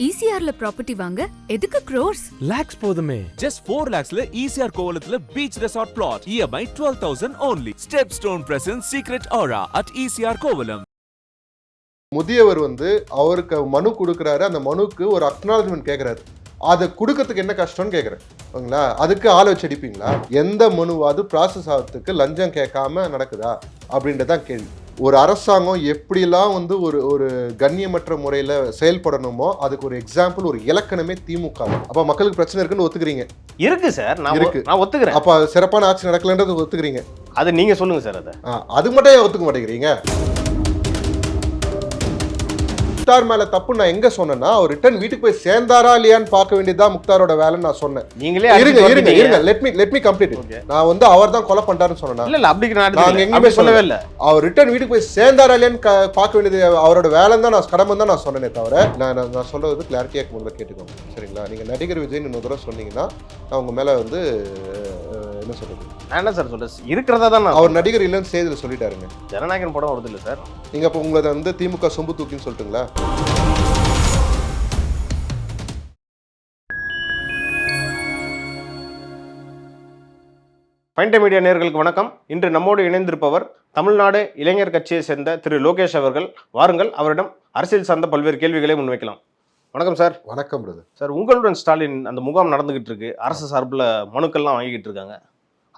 ECRல property வாங்க எதுக்கு crores? lakhs போதுமே. Just 4 lakhsல ECR கோவலத்துல beach resort plot. EMI 12,000 only. Stepstone presents Secret Aura at ECR Kovalam. முதியவர் அவருக்கு மனு கொடுக்குறாரு, அந்த மனுக்கு ஒரு அக்னாலஜ்மெண்ட் கேட்குறாரு. அதை கொடுக்கறதுக்கு என்ன கஷ்டம்னு கேட்குறேன். ஓகேங்களா? அதுக்கு ஆள் வச்சு அடிப்பீங்களா? எந்த மனுவாவது ப்ராசஸ் ஆகிறதுக்கு லஞ்சம் கேட்காம நடக்குதா அப்படின்றதான் கேள்வி. ஒரு அரசாங்கம் எப்படிலாம் ஒரு கண்ணியமற்ற முறையில் செயல்படணுமோ அதுக்கு ஒரு எக்ஸாம்பிள், ஒரு இலக்கணமே திமுக. அப்போ மக்களுக்கு பிரச்சனை இருக்குன்னு ஒத்துக்கிறீங்க? இருக்கு சார், நான் ஒத்துக்கிறேன். அப்போ சிறப்பான ஆட்சி நடக்கலன்றது ஒத்துக்கிறீங்க? அது நீங்க சொல்லுங்க சார். அது மட்டும் ஒத்துக்க மாட்டேங்கிறீங்க. முக்தார் மேல தப்பு நான் எங்க சொன்னேன்னா, அவர் ரிட்டர்ன் வீட்டுக்கு போய் சேர்ந்தாரா இல்லையான்னு பார்க்க வேண்டியதுதான் முக்தாரோட வேலைன்னு நான் சொன்னேன். நீங்களே இருங்க லெட் மீ கம்ப்ளீட். நான் அவர் தான் கொலை பண்றாருன்னு சொன்னேன். இல்ல அப்படி நான் எங்கேயுமே சொல்லவே இல்ல. அவர் ரிட்டர்ன் வீட்டுக்கு போய் சேர்ந்தாரா இல்லையான்னு பார்க்க வேண்டியது அவரோட வேலைன்னு தான், நான் கடமை தான் நான் சொன்னேனே தவிர, நான் சொல்றது கிளாரிட்டியா முதல்ல கேட்டுக்கோங்க, சரிங்களா? நீங்க நடிகர் விஜய் இன்னொரு தடவை சொன்னீங்கன்னா நான் உங்க மேல என்ன சொல்றது, நான் என்ன சார் சொல்றேன், இருக்கிறதா தான். அவர் நடிகர் இல்லைன்னு செய்தியில சொல்லிட்டாருங்க. ஜனநாயகன் படம் வருது இல்ல சார்? நீங்க அப்ப உங்களை திமுக சொம்பு தூக்கின்னு சொல்லிட்டுங்களா? ஃபைன் டைம் மீடியா நேயர்களுக்கு வணக்கம். இன்று நம்மோடு இணைந்திருப்பவர் தமிழ்நாடு இளைஞர் கட்சியை சேர்ந்த திரு லோகேஷ் அவர்கள். வாருங்கள், அவரிடம் அரசியல் சார்ந்த பல்வேறு கேள்விகளை முன்வைக்கலாம். வணக்கம் சார். வணக்கம் பிரதர். சார், உங்களுடன் ஸ்டாலின் அந்த முகாம் நடந்துகிட்டு இருக்கு. அரசு சார்பில் மனுக்கள்லாம் வாங்கிட்டு இருக்காங்க.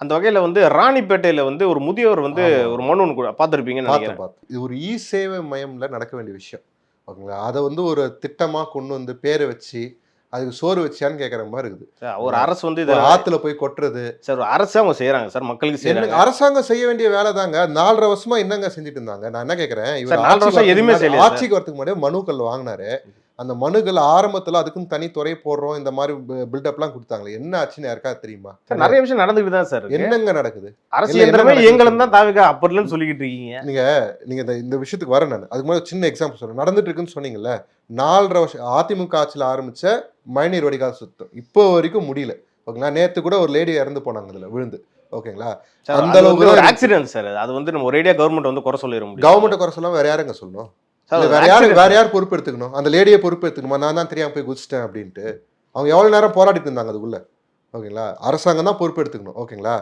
அந்த வகையில் ராணிப்பேட்டையில் ஒரு முதியவர் ஒரு மனு ஒன்று பார்த்துருப்பீங்கன்னு நினைக்கிறேன். இது ஒரு இ சேவை மையம்ல நடக்க வேண்டிய விஷயம். ஓகேங்களா? அதை ஒரு திட்டமாக கொண்டு பேரை வச்சு அதுக்கு சோறு வச்சியான்னு கேட்குற மாதிரி இருக்குது. ஒரு அரசு இதை ஆற்றுல போய் கொட்டுறது சார், ஒரு அரசு அவங்க செய்கிறாங்க சார், மக்களுக்கு செய்யறாங்க. அரசாங்கம் செய்ய வேண்டிய வேலை தாங்க. 4.5 வருஷமா என்னங்க செஞ்சுட்டு இருந்தாங்க? நான் என்ன கேட்குறேன், இவர் 4 வருஷம் எதுவுமே செய்யல. ஆட்சிக்கு வரதுக்கு முன்னாடி மனுக்கள் வாங்கினாரு. அந்த மனுக்கள் ஆரம்பத்தில் அதுக்கும் தனி துறை போடுறோம், இந்த மாதிரி பில்டப்லாம் கொடுத்தாங்களே, என்ன ஆச்சுன்னு யாருக்கா தெரியுமா? நிறைய விஷயம் நடந்துட்டு தான் சார். என்னங்க நடக்குது? அரசு இயந்திரமே இயங்கலம் தான் தாவிக அப்பர்லன்னு சொல்லிக்கிட்டு இருக்கீங்க. நீங்க இந்த விஷயத்துக்கு வரேன். நான் அதுக்கு மாதிரி சின்ன எக்ஸாம்பிள் சொல்றேன். நடந்துட்டு இருக்குன்னு சொன்னீங்கல்ல, 4.5 வருஷம் அதிமுக ஆட்சியில் ஆரம்பிச்ச மழைநீர் வடிகால் சுத்தம் இப்போ வரைக்கும் முடியல. ஓகேங்களா? நேத்து கூட ஒரு லேடி இறந்து போனாங்க அதுல விழுந்து. ஓகேங்களா? அந்த அளவுக்கு ஒரு ஆக்சிடென்ட் சார். அது நம்ம ஒரேடியா கவர்மெண்ட் குறை சொல்லிட முடியும். கவர்மெண்ட் குறை சொல்லாம வேற யாருங்க சொல்லணும்? வேற யார் பொறுப்பு எடுத்துக்கணும்? அந்த லேடியை பொறுப்பு எடுத்துக்கணுமா? நான் தான் தெரியாம போய் குதிச்சிட்டேன் அப்படின்ட்டு அவங்க எவ்வளவு நேரம் போராடிட்டு இருந்தாங்க அதுக்குள்ள. ஓகேங்களா? அரசாங்கம் தான் பொறுப்பு எடுத்துக்கணும். ஓகேங்களா?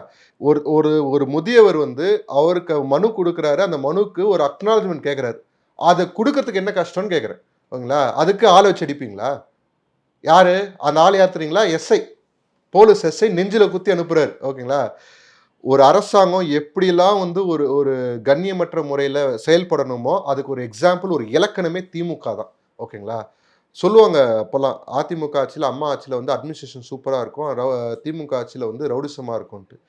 ஒரு முதியவர் அவருக்கு மனு கொடுக்குறாரு, அந்த மனுக்கு ஒரு அக்னாலஜ்மெண்ட் கேட்குறாரு. அதை கொடுக்கறதுக்கு என்ன கஷ்டம்னு கேட்குறேன். ஓகேங்களா? அதுக்கு ஆள் வச்சு அடிப்பீங்களா? யாரு அந்த ஆள் யாத்துறீங்களா? எஸ்ஐ, போலீஸ் எஸ்ஐ நெஞ்சில குத்தி அனுப்புறாரு. ஓகேங்களா? ஒரு அரசாங்கம் எப்படிலாம் ஒரு கண்ணியமற்ற முறையில் செயல்படணுமோ அதுக்கு ஒரு எக்ஸாம்பிள், ஒரு இலக்கணமே திமுக தான். ஓகேங்களா? சொல்லுவாங்க அப்போல்லாம் அதிமுக ஆட்சியில், அம்மா ஆட்சியில் அட்மினிஸ்ட்ரேஷன் சூப்பராக இருக்கும், திமுக ஆட்சியில் ரவுடிசமாக இருக்கும்ன்ட்டு.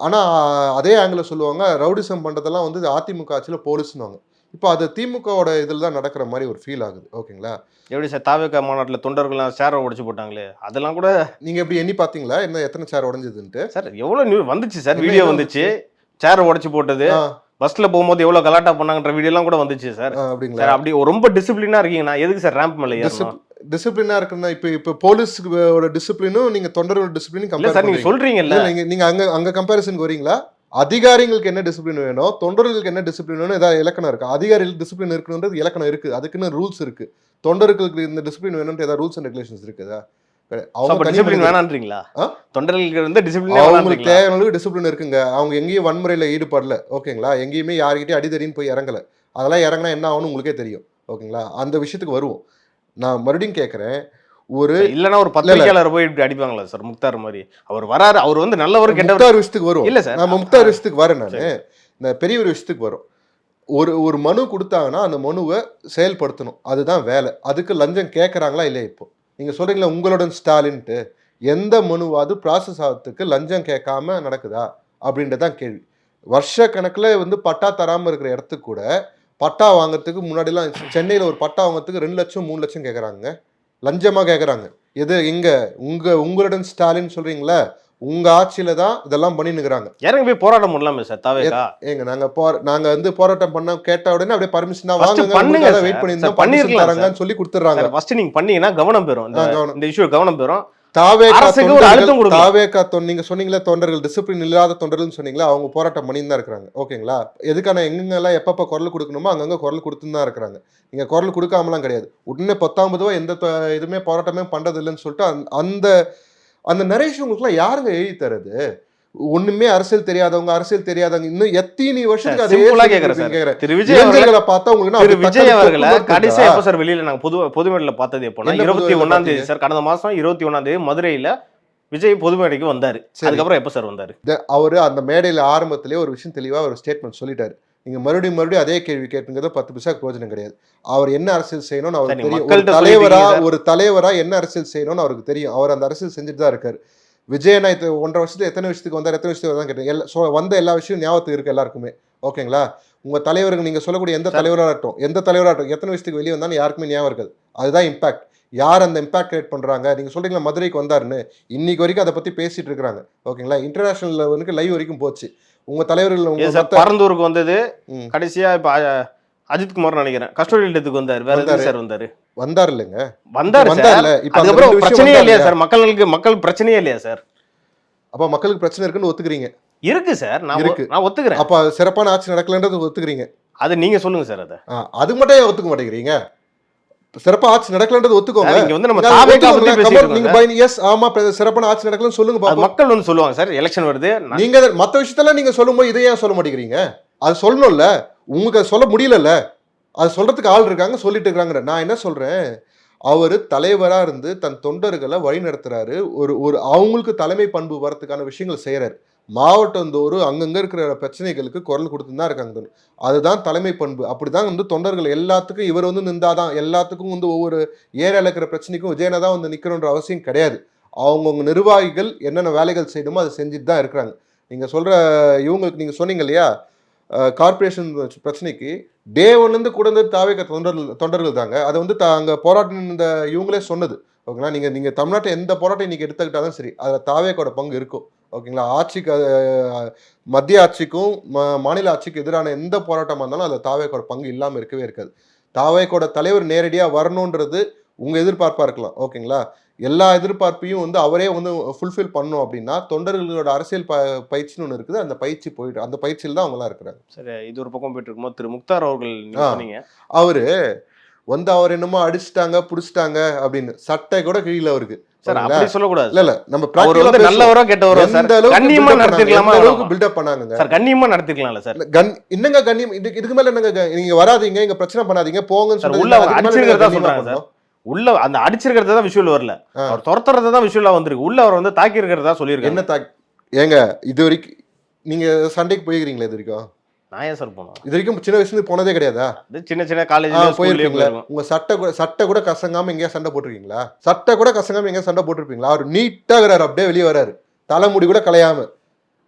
ஆனால் அதே ஆங்கிளில் சொல்லுவாங்க, ரவுடிசம் பண்ணுறதெல்லாம் அதிமுக ஆட்சியில் போலீஸ்னுவாங்க. இப்போ அது திமுகவோட இதில் தான் நடக்கிற மாதிரி ஒரு ஃபீல் ஆகுது. ஓகேங்களா? எப்படி சார் தாவேகா மாநாட்டில் தொண்டர்கள்லாம் சேரை உடைச்சு போட்டாங்களே, அதெல்லாம் கூட நீங்கள் எப்படி எண்ணி பார்த்தீங்களா என்ன எத்தனை சேர் உடஞ்சதுன்ட்டு? சார் எவ்வளோ நியூஸ் வந்துச்சு சார், வீடியோ வந்துச்சு. சேரை உடைச்சு போட்டது, பஸ்ல போகும்போது எவ்வளவு கலாட்டா பண்ணாங்கன்ற வீடியோலாம் கூட வந்துச்சு சார். அப்படிங்களா? அப்படி ரொம்ப டிசிப்ளினா இருக்கீங்கன்னா எதுக்கு சார் ரேம்ப் மேல ஏறணும்? டிசிப்ளினா இருக்குன்னா இப்போ போலீஸோட டிசிப்ளினும் நீங்க தொண்டரோட டிசிப்ளினும் கம்பேர் சார் நீங்க சொல்றீங்கல்ல, நீங்க அங்க கம்பேரிசனுக்கு வரீங்களா? அதிகாரிகளுக்கு என்ன டிசிப்ளின் வேணும், தொண்டர்களுக்கு என்ன டிசிப்ளின் வேணும், ஏதாவது இலக்கணம் இருக்கு. அதிகாரிகளுக்கு டிசிப்ளின் இருக்கணுன்றது இலக்கணம் இருக்கு, அதுக்குன்னு ரூல்ஸ் இருக்கு. தொண்டர்களுக்கு இந்த டிசிப்ளின் வேணும்னு ஏதாவது ரூல்ஸ் அண்ட் ரெகுலேஷன்ஸ் இருக்குதா? டிசிப்ளின் வேணான்றீங்களா? தொண்டர்களுக்கு டிசிப்ளின் அவங்களுக்கு தேவையான டிசிப்ளின் இருக்குங்க. அவங்க எங்கேயும் வன்முறையில ஈடுபடல. ஓகேங்களா? எங்கேயுமே யார்கிட்டயும் அடிதடின்னு போய் இறங்கல. அதெல்லாம் இறங்கினா என்ன ஆகும்னு உங்களுக்கே தெரியும். ஓகேங்களா? அந்த விஷயத்துக்கு வருவோம். நான் மறுபடியும் கேட்கறேன், இல்லனா ஒரு பத்திரிகையாளர் போய் இப்படி அடிப்பாங்களா சார்? முக்தார் மாதிரி அவர் வராரு, அவர் நல்லவர் கெட்டவர். முக்தார் விஷயத்துக்கு வரும். இல்ல சார், நான் முக்தார் விஷயத்துக்கு வரேன். நான் இந்த பெரிய ஒரு விஷயத்துக்கு வரும். ஒரு மனு கொடுத்தாங்கன்னா அந்த மனுவை செயல்படுத்தணும், அதுதான் வேலை. அதுக்கு லஞ்சம் கேட்கறாங்களா இல்லையா? இப்போ நீங்க சொல்றீங்களா உங்களுடன் ஸ்டாலின்ட்டு, எந்த மனுவாவது ப்ராசஸ் ஆகிறதுக்கு லஞ்சம் கேட்காம நடக்குதா அப்படின்றதான் கேள்வி. வருஷ கணக்குல பட்டா தராம இருக்கிற இடத்துக்கு கூட பட்டா வாங்குறதுக்கு முன்னாடிலாம் சென்னையில ஒரு பட்டா வாங்குறதுக்கு 2 லட்சம் 3 லட்சம் கேட்கறாங்க, லஞ்சமா கேட்கறாங்க. எது இங்க உங்களுடன் ஸ்டாலின் சொல்றீங்களா? உங்க ஆட்சியில தான் இதெல்லாம் பண்ணினுக்குறாங்க. இறங்கி போய் போராட்டம் பண்ணலாமே சார் தாவேகா? ஏங்க நாங்க போராட்டம் பண்ண கேட்ட உடனே அப்படியே பர்மிஷன் வாங்குங்க, வெயிட் பண்ணிருந்தோம், பண்ணிருக்காங்கன்னு சொல்லி கொடுத்துறாங்க. ஃபர்ஸ்ட் நீங்க பண்ணீங்கன்னா கவனம் பெறும், இந்த இஷ்யூ கவனம் பெறும். அரசுக்கு ஒரு அழுத்தம் கொடுக்கணும். நீங்க சொன்னீங்களா தொண்டர்கள் டிசிப்ளின் இல்லாத தொண்டர்கள்னு சொன்னீங்களா, அவங்க போராட்டம் பண்ணி தான் இருக்காங்க. ஓகேங்களா, எதுக்கான எங்கெங்கெல்லாம் எப்பப்ப குரல் கொடுக்கணுமோ அங்கங்க குரல் கொடுத்துன்னு தான் இருக்கிறாங்க. நீங்க குரல் கொடுக்காமலாம் கிடையாது. உடனே 19 எந்த இதுவுமே போராட்டமே பண்றது இல்லைன்னு சொல்லிட்டு அந்த அந்த நரேஷன் உங்களுக்குலாம் யாருங்க எழுதி தருது? ஒண்ணுமே அரசியல் தெரியாதவங்க இன்னும் எத்தனை வருஷத்துக்கு அதே கேக்குறேன். திரு விஜய் அவர்களை கடைசியா எப்ப சார் வெளியில நாங்க பொதுமேடையில பார்த்தது எப்போனா 21ஆம் தேதி சார், கடந்த மாசம் 21ஆம் தேதி மதுரையில விஜய் பொதுமேடைக்கு வந்தாரு. அதுக்கப்புறம் எப்ப சார் வந்தாரு? அவரு அந்த மேடையில ஆரம்பத்திலேயே ஒரு விஷயம் தெளிவா ஒரு ஸ்டேட்மெண்ட் சொல்லிட்டாரு. நீங்க மறுபடியும் அதே கேள்வி கேட்டுங்கிறது 10 பைசா பிரயோஜனம் கிடையாது. அவர் என்ன அரசியல் செய்யணும்னு அவருக்கு தெரியும். ஒரு தலைவரா என்ன அரசியல் செய்யணும்னு அவருக்கு தெரியும். அவர் அந்த அரசியல் செஞ்சுட்டு தான் இருக்காரு. விஜயனா 1.5 வருஷத்துக்கு எத்தனை விஷயத்துக்கு வந்தார், எத்தனை விஷயத்துக்கு தான் கேட்டேன். வந்த எல்லா விஷயம் ஞாபகத்துக்கு இருக்கு எல்லாருக்குமே. ஓகேங்களா, உங்க தலைவருக்கு நீங்க சொல்லக்கூடிய எந்த தலைவராகட்டும் எத்தனை விஷயத்துக்கு வெளியே வந்தாலும் யாருக்குமே ஞாபகம் இருக்காது. அதுதான் இம்பாக்ட். யார் அந்த இம்பாக்ட் கிரியேட் பண்றாங்க? நீங்க சொல்றீங்களா மதுரைக்கு வந்தாருன்னு, இன்னைக்கு வரைக்கும் அதை பத்தி பேசிட்டு இருக்காங்க. ஓகேங்களா, இன்டர்நேஷனல் லெவலுக்கு லைவ் வரைக்கும் போச்சு. உங்க தலைவர்கள் பரந்தூருக்கு வந்தது. கடைசியா இப்ப அஜித்குமார் நினைக்கிறேன் கஸ்டோடியல் டெத்துக்கு வந்தாரு. வேற எதுக்கு சார் வந்தாரு இல்லைங்க, வந்தாரு. அதுக்கப்புறம் பிரச்சனையே இல்லையா சார்? மக்கள் பிரச்சனையே இல்லையா சார்? அப்ப மக்களுக்கு பிரச்சனை இருக்குன்னு ஒத்துக்கிறீங்க? இருக்கு சார், நான் ஒத்துக்கிறேன். அப்ப சிறப்பான ஆட்சி நடக்கலன்றது ஒத்துக்கிறீங்க? அது நீங்க சொல்லுங்க சார். அது மட்டும் ஏன் ஒத்துக்க மாட்டேங்கிறீங்க? சிறப்பா ஆட்சி நடக்கலன்றது ஒத்துக்கோங்க. இங்க வந்து நம்ம தாவேகா பத்தி பேசிட்டு நீங்க எஸ் ஆமா சிறப்பான ஆட்சி நடக்கலன்னு சொல்லுங்க பாப்போம். மக்கள் வந்து சொல்லுவாங்க சார், எலெக்ஷன் வருது. நீங்க மத்த விஷயத்தெல்லாம் நீங்க சொல்லும்போது இதை ஏன் சொல்ல மாட்டேங்கிறீங்க? அது சொல்லணும்ல, உங்களுக்கு சொல்ல முடியலல்ல. அது சொல்றதுக்கு ஆள் இருக்காங்க, சொல்லிட்டு இருக்காங்க. நான் என்ன சொல்றேன், அவரு தலைவரா இருந்து தன் தொண்டர்களை வழி நடத்துறாரு. ஒரு அவங்களுக்கு தலைமை பண்பு வரதுக்கான விஷயங்கள் செய்யறாரு. மாவட்டந்தோறும் அங்கங்க இருக்கிற பிரச்சனைகளுக்கு குரல் கொடுத்து தான் இருக்காங்க. அதுதான் தலைமை பண்பு. அப்படிதான் வந்து தொண்டர்கள் எல்லாத்துக்கும் இவர் வந்து நின்றாதான் எல்லாத்துக்கும் வந்து ஒவ்வொரு ஏரியாவில் இருக்கிற பிரச்சனைக்கும் விஜயனா தான் வந்து நிற்கணுன்ற அவசியம் கிடையாது. அவங்கவுங்க நிர்வாகிகள் என்னென்ன வேலைகள் செய்யணுமோ அதை செஞ்சுட்டு தான் இருக்கிறாங்க. நீங்க சொல்ற இவங்களுக்கு நீங்க சொன்னீங்க இல்லையா, கார்பரேஷன் பிரச்சனைக்கு டே ஒன்லேருந்து கூட இருந்து தாவேக தொண்டர்கள் தாங்க. அதை வந்து அங்கே போராட்டம் இந்த இவங்களே சொன்னது. ஓகேங்களா, நீங்கள் தமிழ்நாட்டை எந்த போராட்டம் இன்னைக்கு எடுத்துக்கிட்டாலும் சரி, அதில் தாவேக்கோட பங்கு இருக்கும். ஓகேங்களா, ஆட்சிக்கு மத்திய ஆட்சிக்கும் மாநில ஆட்சிக்கு எதிரான எந்த போராட்டமாக இருந்தாலும் அதில் தாவேக்கோட பங்கு இல்லாமல் இருக்கவே இருக்காது. தாவேக்கோட தலைவர் நேரடியாக வரணுன்றது உங்கள் எதிர்பார்ப்பாக இருக்கலாம். ஓகேங்களா, எல்லா எதிர்பார்ப்பையும் வந்து அவரே வந்து ஃபுல்ஃபில் பண்ணும் அப்படின்னா தொண்டர்களோட அரசியல் பயிற்சின்னு ஒன்று இருக்குது. அந்த பயிற்சி போயிட்டு அந்த பயிற்சியில் தான் அவங்களாம் இருக்கிறாங்க. சரி, இது ஒரு பக்கம் போயிட்டு இருக்கும்போது திரு முக்தார் அவர்கள் அவரு வந்து அவர் என்னமோ அடிச்சுட்டாங்க புடிச்சிட்டாங்க அப்படின்னு சட்டை கூட கீழே அவருக்கு சொல்லக்கூடாது. இல்ல நம்ம நல்லவரோ கெட்டவரோ கண்ணியமா நடத்திருக்கலாமா? பில்டப் பண்ணாங்க சார், கண்ணியமா நடத்திருக்கலாம்ல சார்? என்னங்க கண்ணியம்? இதுக்கு மேல என்னங்க? நீங்க வராதீங்க, இங்க பிரச்சனை பண்ணாதீங்க, போங்கன்னு சொல்லி உள்ள அடிச்சிருக்கிறதா சொல்றாங்க சார். உள்ள அந்த அடிச்சிருக்கிறத தான் விஷுவல் வரல, அவர் துரத்துறத தான் விஷுவலா வந்திருக்கு. உள்ள அவர் வந்து தாக்கி இருக்கிறதா சொல்லியிருக்காங்க. என்ன ஏங்க இது வரைக்கும் நீங்க சண்டைக்கு போயிருக்கீங்களா? இது வரைக்கும் நான் ஏன் சார் போனோம்? இது வரைக்கும் சின்ன வயசுல போனதே கிடையாதா? சின்ன காலேஜ்ல போயிருக்கீங்களா? உங்க சட்டை கூட கசங்காம எங்கேயா சண்டை போட்டிருக்கீங்களா? சட்டை கூட கசங்காம எங்கேயா சண்டை போட்டிருப்பீங்களா? அவர் நீட்டா வர்றாரு, அப்படியே வெளியே வர்றாரு, தலைமுடி கூட கலையாம.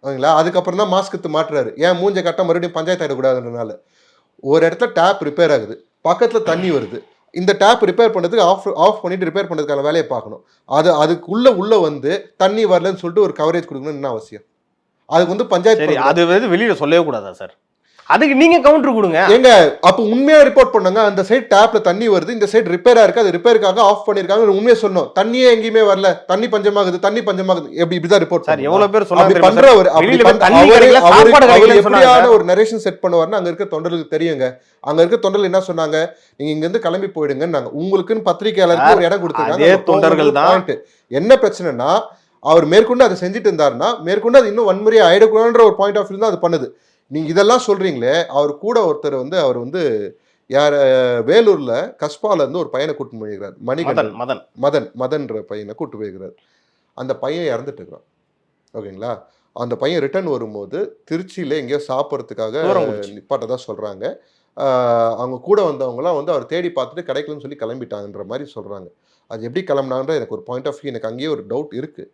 ஓகேங்களா, அதுக்கப்புறம் தான் மாஸ்க் எடுத்து மாட்டுறாரு. ஏன் மூஞ்ச கட்ட மறுபடியும் பஞ்சாயத்து ஆயிடக்கூடாதுன்றனால. ஒரு இடத்துல டேப் ரிப்பேர் ஆகுது, பக்கத்துல தண்ணி வருது. இந்த டேப் ரிப்பேர் பண்ணுறதுக்கு ஆஃப் பண்ணிட்டு ரிப்பேர் பண்ணுறதுக்கான வேலையை பார்க்கணும். அதுக்குள்ள வந்து தண்ணி வரலன்னு சொல்லிட்டு ஒரு கவரேஜ் கொடுக்கணும்னு என்ன அவசியம்? அதுக்கு வந்து பஞ்சாயத்து அது வந்து வெளியில சொல்லவே கூடாதா சார்? அதுக்கு நீங்க கவுண்டர் கொடுங்க. எங்க அப்ப உண்மையா ரிப்போர்ட் பண்ணாங்க, அந்த சைடு டேப்ல தண்ணி வருது, இந்த சைடு ரிப்பேரா இருக்கு, அது ரிப்பேருக்காக ஆஃப் பண்ணிருக்காங்க. உண்மையா சொன்னோம், தண்ணியே எங்கேயுமே வரல, தண்ணி பஞ்சமாகுது. இப்படிதான் ரிப்போர்ட் சார். எவ்வளவு பேர் சொன்னாங்க பண்றவர் எப்படியான ஒரு நரேஷன் செட் பண்ணுவார்னு அங்க இருக்க தொண்டர்களுக்கு தெரியுங்க. அங்க இருக்க தொண்டர்கள் என்ன சொன்னாங்க, நீங்க இங்க இருந்து கிளம்பி போயிடுங்க, உங்களுக்குன்னு பத்திரிகையாளருக்கு ஒரு இடம் கொடுத்துருக்காங்க. தொண்டர்கள் தான். என்ன பிரச்சனைனா, அவர் மேற்கொண்டு அதை செஞ்சுட்டு இருந்தாருன்னா மேற்கொண்டு அது இன்னும் வன்முறையா ஆயிடக்கூடாதுன்ற ஒரு பாயிண்ட் ஆஃப் வியூ தான் அது பண்ணுது. நீங்க இதெல்லாம் சொல்றீங்களே, அவர் கூட ஒருத்தர் வந்து அவர் வந்து யார் வேலூர்ல கஸ்பால இருந்து ஒரு பையனை கூட்டு போயிருக்கிறார். மதன்ற பையனை கூட்டு போயிருக்கிறார். அந்த பையன் இறந்துட்டு இருக்கிறான். ஓகேங்களா, அந்த பையன் ரிட்டர்ன் வரும்போது திருச்சியில எங்கேயோ சாப்பிட்றதுக்காக நிப்பாட்டதான் சொல்றாங்க. அவங்க கூட வந்தவங்களாம் வந்து அவர் தேடி பார்த்துட்டு கிடைக்கலன்னு சொல்லி கிளம்பிட்டாங்கன்ற மாதிரி சொல்றாங்க. அது எப்படி கிளம்பினாங்கன்ற எனக்கு ஒரு பாயிண்ட் ஆஃப் வியூ, எனக்கு அங்கேயே ஒரு டவுட் இருக்கு.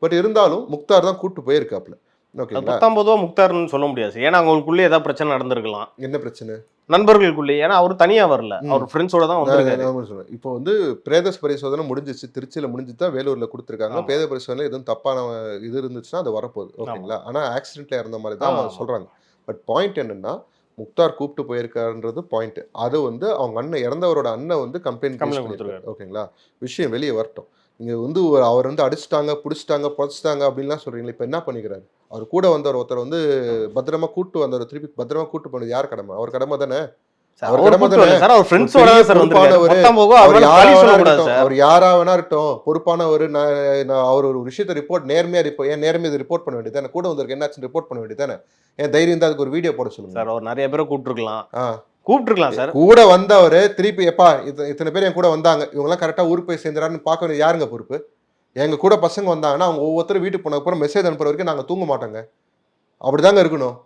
பட் இருந்தாலும் முக்தார் தான் கூட்டு போயிருக்காப்ல. 19 முக்தார்னு சொல்ல முடியாது, ஏன்னா அவங்களுக்குள்ளே ஏதாவது பிரச்சனை நடந்திருக்கலாம். என்ன பிரச்சனை? நண்பர்களுக்குள்ளே. ஏன்னா அவர் தனியா வரல, அவர் ஃப்ரெண்ட்ஸோட தான் வந்திருக்காரு. இப்போ வந்து பிரேத பரிசோதனை முடிஞ்சிச்சு, திருச்சியில முடிஞ்சுட்டு தான் வேலூர்ல கொடுத்துருக்காங்க. பிரேத பரிசோதனை எதுவும் தப்பான இது இருந்துச்சுன்னா அது வரப்போகுது. ஓகேங்களா, ஆனா ஆக்சிடென்ட்ல இறந்த மாதிரி தான் சொல்றாங்க. பட் பாயிண்ட் என்னன்னா, முக்தார் கூப்பிட்டு போயிருக்காருன்றது பாயிண்ட். அது வந்து அவங்க அண்ணன் இறந்தவரோட அண்ணன் வந்து கம்ப்ளைண்ட் கொடுத்துருக்காரு. ஓகேங்களா, விஷயம் வெளியே வரட்டும். நீங்க வந்து அவர் வந்து அடிச்சிட்டாங்க, புடிச்சிட்டாங்க, புதைச்சிட்டாங்க அப்படின்லாம் சொல்றீங்களா? இப்ப என்ன பண்ணிக்கிறாரு? அவர் கூட வந்தவர் ஒருத்தர் வந்து பத்திரமா கூட்டு வந்தவர் திருப்பி பத்திரமா கூட்டு போனது யார் கடமை? அவர் கடமை தானே. அவர் கடமை தானே. அவர் யாரா வேணா இருக்கட்டும், பொறுப்பானவர். அவர் ஒரு விஷயத்தை ரிப்போர்ட் நேர்மையா ஏன் நேர்மையை ரிப்போர்ட் பண்ண வேண்டியதானே? கூட வந்தவருக்கு என்னாச்சு ரிப்போர்ட் பண்ண வேண்டியதானே? ஏன் தைரியம் தான் அதுக்கு ஒரு வீடியோ போட சொல்லுங்க சார். அவர் நிறைய பேரை கூப்பிட்டுருக்கலாம் சார். கூட வந்தவர் திருப்பி எப்பா இத்தனை பேர் என் கூட வந்தாங்க, இவங்க எல்லாம் கரெக்டா ஊருக்கு போய் சேர்ந்துறான்னு பார்க்க வேண்டியது யாருங்க பொறுப்பு? எங்க கூட பசங்க வந்தாங்கன்னா அவங்க ஒவ்வொருத்தரும் வீட்டுக்கு போன அப்புறம் மெசேஜ் அனுப்புற வரைக்கும் நாங்க தூங்க மாட்டோங்க. அப்படிதாங்க இருக்கணும்.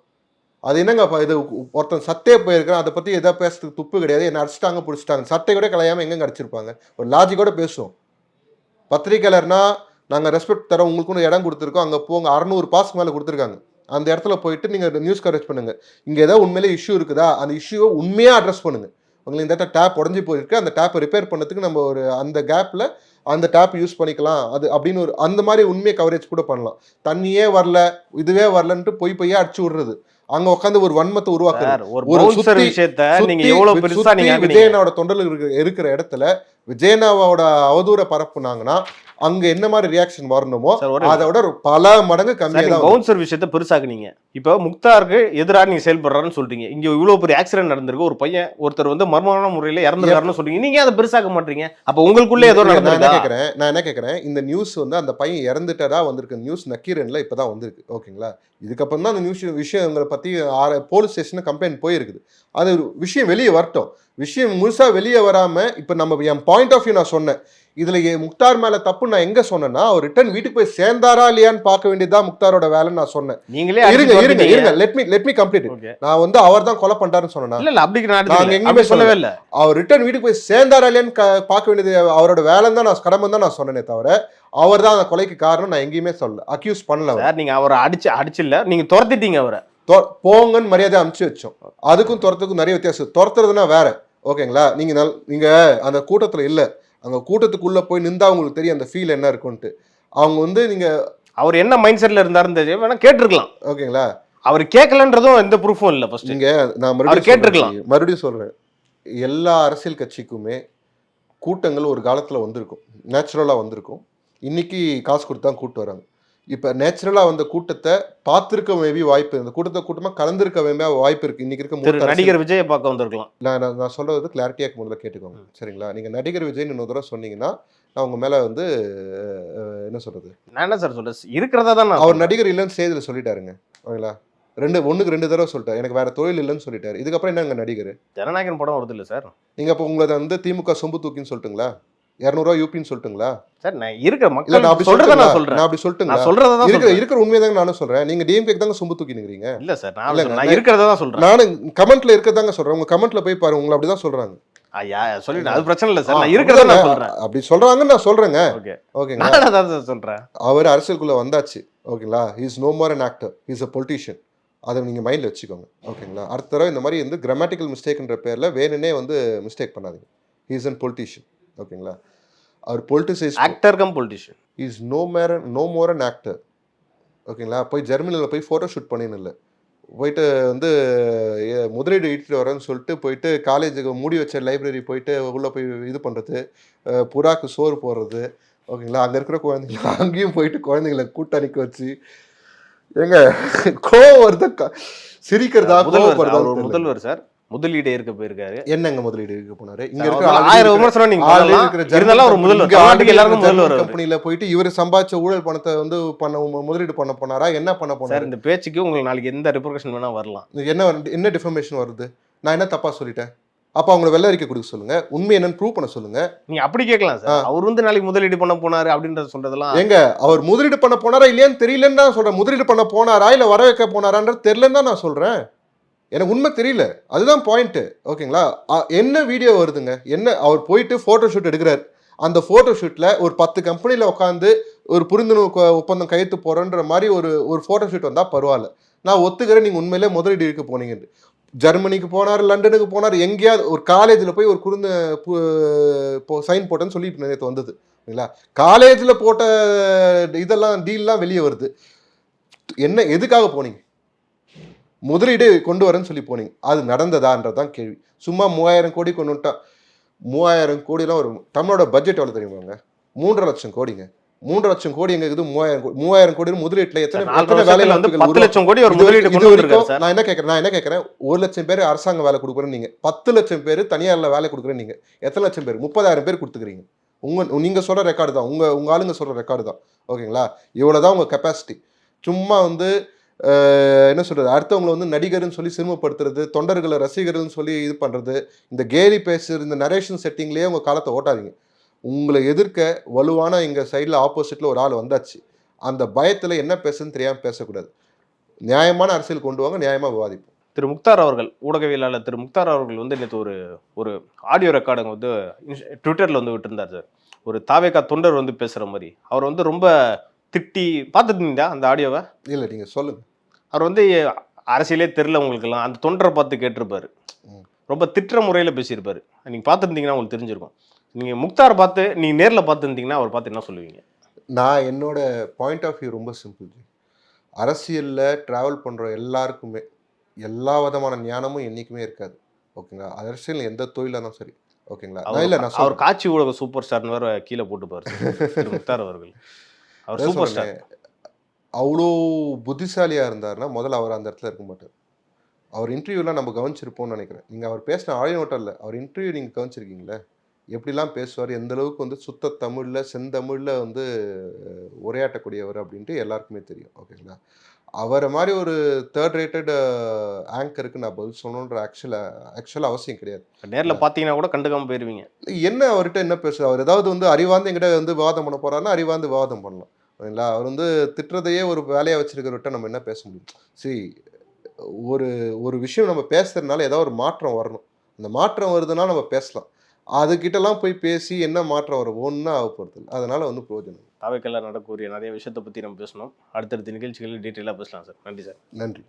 அது என்னங்க இது ஒருத்தன் சட்டையே போயிருக்கான், அதை பத்தி எதாவது பேசுறதுக்கு துப்பு கிடையாது. என்ன அடிச்சிட்டாங்க புடிச்சிட்டாங்க, சட்டை கூட கலையாம எங்க அடிச்சிருப்பாங்க? ஒரு லாஜிக்கோட பேசுவோம். பத்திரிக்கையாளர்னா நாங்க ரெஸ்பெக்ட் தரோம், உங்களுக்கு இடம் கொடுத்துருக்கோம், அங்க போங்க. 600 பாஸ்க்கு மேல கொடுத்துருக்காங்க. அந்த இடத்துல போயிட்டு நீங்க நியூஸ் கவரேஜ் பண்ணுங்க. இங்க ஏதாவது உண்மையிலே இஷ்யூ இருக்குதா, அந்த இஷ்யூவை உண்மையா அட்ரஸ் பண்ணுங்க. உங்களுக்கு இந்த டேப் உடஞ்சி போயிருக்கு, அந்த டேப்பை ரிப்பேர் பண்ணதுக்கு நம்ம ஒரு அந்த கேப்ல அந்த டேப் யூஸ் பண்ணிக்கலாம் அது அப்படின்னு ஒரு அந்த மாதிரி உண்மையை கவரேஜ் கூட பண்ணலாம். தண்ணியே வரல, இதுவே வரலன்ட்டு பொய்யா அடிச்சு விடுறது, அங்க உட்காந்து ஒரு வன்மத்தை உருவாக்குறது. விஜயனாவோட தொண்டர்கள் இருக்கிற இடத்துல விஜயனாவோட அவதூற பரப்புனாங்கன்னா அங்க என்ன மாதிரி ரியாக்ஷன் வரணுமோ அதோட பல மடங்கு கம்மியா. பவுன்சர் விஷயத்தை பெருசாக்குனீங்க. இப்ப முக்தாருக்கு எதிராக நீங்க செயல்படுறாருன்னு சொல்றீங்க. இங்க இவ்வளவு பெரிய ஆக்சிடென்ட் நடந்திருக்கு, ஒரு பையன் ஒருத்தர் வந்து மர்மமான முறையில இறந்துருக்காருன்னு சொல்றீங்க. நீங்க அதை பெருசாக்க மாட்டீங்க. அப்ப உங்களுக்குள்ள ஏதோ நான் என்ன கேட்கறேன், இந்த நியூஸ் வந்து அந்த பையன் இறந்துட்டதா வந்திருக்கு நியூஸ் நக்கீரன்ல இப்பதான் வந்திருக்கு. ஓகேங்களா? இதுக்கப்புறம் தான் அந்த நியூஸ் விஷயங்களை பத்தி போலீஸ் ஸ்டேஷன் கம்ப்ளைண்ட் போயிருக்குது. அது விஷயம் வெளியே வரட்டும். விஷயம் முழுசா வெளியே வராம இப்ப நம்ம என் பாயிண்ட் ஆஃப் வியூ நான் சொன்னேன். இதுல முக்தார் மேல தப்பு நான் எங்க சொன்னேன்னா, அவர் ரிட்டர்ன் வீட்டுக்கு போய் சேர்ந்தாரா இல்லையான்னு பார்க்க வேண்டியதுதான் முக்தாரோட வேலைன்னு நான் சொன்னேன். நீங்களே இருங்க லெட் மீ கம்ப்ளீட். நான் வந்து அவர் தான் கொலை பண்றாருன்னு சொன்னேன். இல்ல அப்படி நான் எங்கேயுமே சொல்லவே இல்ல. அவர் ரிட்டர்ன் வீட்டுக்கு போய் சேர்ந்தாரா இல்லையான்னு பார்க்க வேண்டியது அவரோட வேலைன்னு தான் நான் கடமை தான் நான் சொன்னேனே தவிர அவர் தான் அந்த கொலைக்கு காரணம் நான் எங்கேயுமே சொல்லல, அக்யூஸ் பண்ணல. நீங்க அவரை அடிச்சில்ல, நீங்க துரத்திட்டீங்க. அவரை போங்கன்னு மரியாதை அனுப்பிச்சு வச்சோம். அதுக்கும் துரத்துக்கும் நிறைய வித்தியாசம். துரத்துறதுனா வேற. ஓகேங்களா? நீங்க அந்த கூட்டத்துல இல்ல, அங்க கூட்டத்துக்குள்ள போய் நின்றா உங்களுக்கு தெரியும் அந்த ஃபீல் என்ன இருக்கும்ட்டு. அவங்க வந்து நீங்க அவர் என்ன மைண்ட் செட்ல இருந்தாருன்னு வேணா கேட்டிருக்கலாம். ஓகேங்களா? அவர் கேட்கலன்றதும் எந்த ப்ரூஃபும் இல்ல. ஃபர்ஸ்ட் நீங்க நான் மறுபடியும் சொல்றேன், எல்லா அரசியல் கட்சிக்குமே கூட்டங்கள் ஒரு காலத்துல வந்திருக்கும், நேச்சுரலா வந்திருக்கும். இன்னைக்கு காசு கொடுத்து தான் கூட்டு வராங்க. இப்ப நேச்சுரலா வந்த கூட்டத்தை பார்த்திருக்க மேபி வாய்ப்பு, இந்த கூட்டமா கலந்திருக்க வாய்ப்பு இருக்கு. இன்னைக்கு இருக்க நடிகர் விஜயை பார்க்க வந்திருக்கலாம். நான் சொல்றது கிளாரிட்டியா முதல்ல கேட்டுக்கோங்க. சரிங்களா? நீங்க நடிகர் விஜய் இன்னொரு தடவை சொன்னீங்கன்னா நான் உங்க மேல வந்து என்ன சொல்றது, நான் என்ன சார் சொல்றேன், இருக்கிறதா தான். அவர் நடிகர் இல்லைன்னு ஸ்டேஜ்ல சொல்லிட்டாருங்க. ஓகேங்களா? 2 தடவை சொல்லிட்டாரு, எனக்கு வேற தொழில் இல்லைன்னு சொல்லிட்டாரு. இதுக்கப்புறம் என்னங்க நடிகர்? ஜனநாயகன் படம் வருது இல்ல சார்? நீங்க அப்ப உங்களை வந்து திமுக சொம்பு தூக்கின்னு சொல்லிட்டுங்களா? 200 ரூபாய் யூபின்னு சொல்லிட்டுங்களா? சார் நான் இருக்கிற மக்கள் நான் அப்படி சொல்றேன். இருக்கிற உண்மையதாங்க நானும் சொல்றேன். நீங்க டிஎம்கே தாங்க சொம்பு தூக்கி நிக்கிறீங்க. இல்ல சார், நான் இருக்கிறதா தான் சொல்றேன். நானும் கமெண்ட்ல இருக்கதாங்க சொல்றேன். உங்க கமெண்ட்ல போய் பாருங்க, உங்களை அப்படிதான் சொல்றாங்க. சொல்லிட்டு அது பிரச்சனை இல்ல சார், நான் இருக்கிறதா நான் சொல்றேன். அப்படி சொல்றாங்கன்னு நான் சொல்றேங்க. ஓகேங்களா? நான் அதான் சொல்றேன். அவர் அரசியலுக்குள்ள வந்தாச்சு. ஓகேங்களா? He is no more an actor, he is a politician. அதை நீங்க மைண்ட்ல வச்சுக்கோங்க. ஓகேங்களா? அடுத்த தடவை இந்த மாதிரி வந்து கிராமட்டிக்கல் மிஸ்டேக்ன்ற பேர்ல வேணுனே வந்து மிஸ்டேக் பண்ணாதீங்க. he is a politician. ஓகேங்களா? அவர் politicise actor cum politician, is no more an actor. ஓகேங்களா? போய் ஜெர்மனியில் போய் ஃபோட்டோ ஷூட் பண்ணின்னு இல்லை, போயிட்டு வந்து முதலீடு ஈட்டிட்டு வரேன்னு சொல்லிட்டு போயிட்டு காலேஜுக்கு மூடி வச்ச லைப்ரரி போயிட்டு உள்ளே போய் இது பண்ணுறது, புறாக்கு சோறு போடுறது. ஓகேங்களா? அங்கே இருக்கிற குழந்தைங்கள அங்கேயும் போயிட்டு குழந்தைங்களை கூட்டணிக்கு வச்சு எங்க கோவம் வருது, சிரிக்கிறதா கோவப்படுறதா? முதல்வர் சார் முதலீடு இருக்க போயிருக்காரு. என்னங்க முதலீடு இருக்க போனாரு? இங்க இருக்க 1000 விமர்சனம் நீங்க இருந்தாலும் ஒரு முதல்வர் கம்பெனில போயிட்டு இவர் சம்பாதிச்ச ஊழல் பணத்தை வந்து முதலீடு பண்ண போனாரா? என்ன பண்ண போனாரு? இந்த பேச்சுக்கு உங்களுக்கு நாளைக்கு எந்த ரிப்ரகேஷன் வேணா வரலாம். என்ன டிஃபர்மேஷன் வருது? நான் என்ன தப்பா சொல்லிட்டேன்? அப்ப அவங்க வெள்ள அறிக்கை கொடுக்க சொல்லுங்க, உண்மை என்னன்னு ப்ரூவ் பண்ண சொல்லுங்க. நீங்க அப்படி கேட்கலாம் சார். அவர் வந்து நாளைக்கு முதலீடு பண்ண போனாரு அப்படின்றத சொல்றதெல்லாம் எங்க அவர் முதலீடு பண்ண போனாரா இல்லையான்னு தெரியலன்னு தான் சொல்றேன். முதலீடு பண்ண போனாரா இல்ல வர வைக்க போனாரான்றது தெரியலன்னு தான் நான் சொல்றேன். எனக்கு உண்மை தெரியல, அதுதான் பாயிண்ட். ஓகேங்களா? என்ன வீடியோ வருதுங்க, என்ன அவர் போயிட்டு போட்டோ ஷூட் எடுக்கிறார். அந்த போட்டோ ஷூட்ல ஒரு 10 கம்பெனில உட்காந்து ஒரு புரிந்துணர்வு ஒப்பந்தம் கையெழுத்து போறன்ற மாதிரி ஒரு போட்டோ ஷூட் வந்தா பரவாயில்ல, நான் ஒத்துக்கிறேன். நீங்க உண்மையிலே முதலீடு இருக்க போனீங்க. ஜெர்மனிக்கு போனார், லண்டனுக்கு போனார், எங்கேயாவது ஒரு காலேஜில் போய் ஒரு சைன் போட்டேன்னு சொல்லி நேற்று வந்தது. இல்லைங்களா? காலேஜில் போட்ட இதெல்லாம் டீல்லாம் வெளியே வருது. என்ன எதுக்காக போனீங்க? முதலீடு கொண்டு வரேன்னு சொல்லி போனீங்க, அது நடந்ததான்றதான் கேள்வி. சும்மா 3000 கோடி கொண்டு வந்துட்டா, 3000 கோடிலாம் ஒரு தமிழோட பட்ஜெட் எவ்வளோ தெரியுமாங்க? 3.5 லட்சம் கோடிங்க. 3 லட்சம் கோடி எங்க இருக்குது? 3000 கோடி முதலீட்டுல எத்தனை 4 வேலை வருஷத்துல வந்து 10 லட்சம் கோடி ஒரு முதலீடு கொண்டு வந்திருக்காரு சார். நான் என்ன கேட்கறேன் 1 லட்சம் பேர் அரசாங்க வேலை கொடுக்குறேன் நீங்க, 10 லட்சம் பேர் தனியார்ல வேலை கொடுக்குறேன் நீங்க. எத்தனை லட்சம் பேர்? 30,000 பேர் கொடுத்துக்கிறீங்க. நீங்க சொல்ற ரெக்கார்டு தான், உங்க ஆளுங்க சொல்ற ரெக்கார்டு தான். ஓகேங்களா? இவ்வளவுதான் உங்க கெப்பாசிட்டி. சும்மா வந்து என்ன சொல்றது, அடுத்தவங்களை வந்து நடிகர்னு சொல்லி சிறுமப்படுத்துறது, தொண்டர்களை ரசிகர்கள்னு சொல்லி இது பண்றது, இந்த கேலி பேசுறது, இந்த நரேஷன் செட்டிங்லயே உங்க காலத்தை ஓட்டாதீங்க. உங்களை எதிர்க்க வலுவான எங்க சைடில் ஆப்போசிட்ல ஒரு ஆள் வந்தாச்சு. அந்த பயத்துல என்ன பேசுன்னு தெரியாம பேசக்கூடாது. நியாயமான அரசியல் கொண்டு வாங்க, நியாயமா விவாதிப்போம். திரு முக்தார் அவர்கள், ஊடகவியலாளர் திரு முக்தார் அவர்கள் வந்து நேற்று ஒரு ஆடியோ ரெக்கார்டுங்க வந்து ட்விட்டர்ல வந்து விட்டுருந்தார் சார். ஒரு தாவேகா தொண்டர் வந்து பேசுற மாதிரி அவர் வந்து ரொம்ப திட்டி பார்த்துருந்தீங்களா அந்த ஆடியோவை? இல்ல, நீங்க சொல்லுங்க. அவர் வந்து அரசியலே தெரில உங்களுக்கெல்லாம், அந்த தொண்டரை பார்த்து கேட்டிருப்பாரு, ரொம்ப திட்டுற முறையில பேசியிருப்பாரு. நீங்க பார்த்துருந்தீங்கன்னா உங்களுக்கு தெரிஞ்சிருக்கும். நீங்க முக்தாரை பார்த்து நீங்க நேர்ல பார்த்துருந்தீங்கன்னா அவர் பார்த்து என்ன சொல்லுவீங்க? நான் என்னோட பாயிண்ட் ஆஃப் வியூ ரொம்ப சிம்பிள். அரசியல்ல டிராவல் பண்ற எல்லாருக்குமே எல்லா விதமான ஞானமும் என்னைக்குமே இருக்காது. ஓகேங்களா? அரசியல் எந்த தொழிலாக இருந்தாலும் சரி. ஓகேங்களா? அவர் காட்சி ஊடக சூப்பர் ஸ்டார்னு வேற கீழே போட்டுப்பாரு திரு முக்தார் அவர்கள். அவர் சூப்பர் ஸ்டார். அவ்வளோ புத்திசாலியா இருந்தாருன்னா முதல்ல அவர் அந்த இடத்துல இருக்க மாட்டார். அவர் இன்டர்வியூலாம் நம்ம கவனிச்சிருப்போம்னு நினைக்கிறேன். நீங்க அவர் பேசின ஆடியோ நோட்டம் இல்லை, அவர் இன்டர்வியூ நீங்க கவனிச்சிருக்கீங்களே, எப்படிலாம் பேசுவார், எந்த அளவுக்கு வந்து சுத்த தமிழ்ல செந்தமிழ்ல வந்து உரையாட்டக்கூடியவர் அப்படின்ட்டு எல்லாருக்குமே தெரியும். ஓகேங்களா? அவரை மாதிரி ஒரு தேர்ட் ரேட்டட் ஆங்கருக்கு நான் பதில் சொல்லணுன்ற ஆக்சுவலாக அவசியம் கிடையாது. நேரில் பார்த்தீங்கன்னா கூட கண்டுக்காம போயிருவீங்க. என்ன அவர்கிட்ட என்ன பேசுவார்? அவர் ஏதாவது வந்து அறிவாந்து எங்கிட்ட வந்து விவாதம் பண்ண போறாருன்னா அறிவாந்து விவாதம் பண்ணலாம். ஓகேங்களா? அவர் வந்து திட்டுறதையே ஒரு வேலையாக வச்சிருக்கிறவர்கிட்ட நம்ம என்ன பேச முடியும்? சரி, ஒரு விஷயம் நம்ம பேசுறதுனால ஏதாவது ஒரு மாற்றம் வரணும். அந்த மாற்றம் வருதுன்னா நம்ம பேசலாம். அதுக்கிட்டலாம் போய் பேசி என்ன மாற்றம் வரும்? ஒன்றா ஆக போகிறது. அதனால வந்து பிரயோஜனம். தாவேக்கெல்லாம் நடக்கக்கூடிய நிறைய விஷயத்தை பற்றி நம்ம பேசணும். அடுத்தடுத்த நிகழ்ச்சிகளில் டீட்டெயிலாக பேசலாம் சார். நன்றி சார். நன்றி.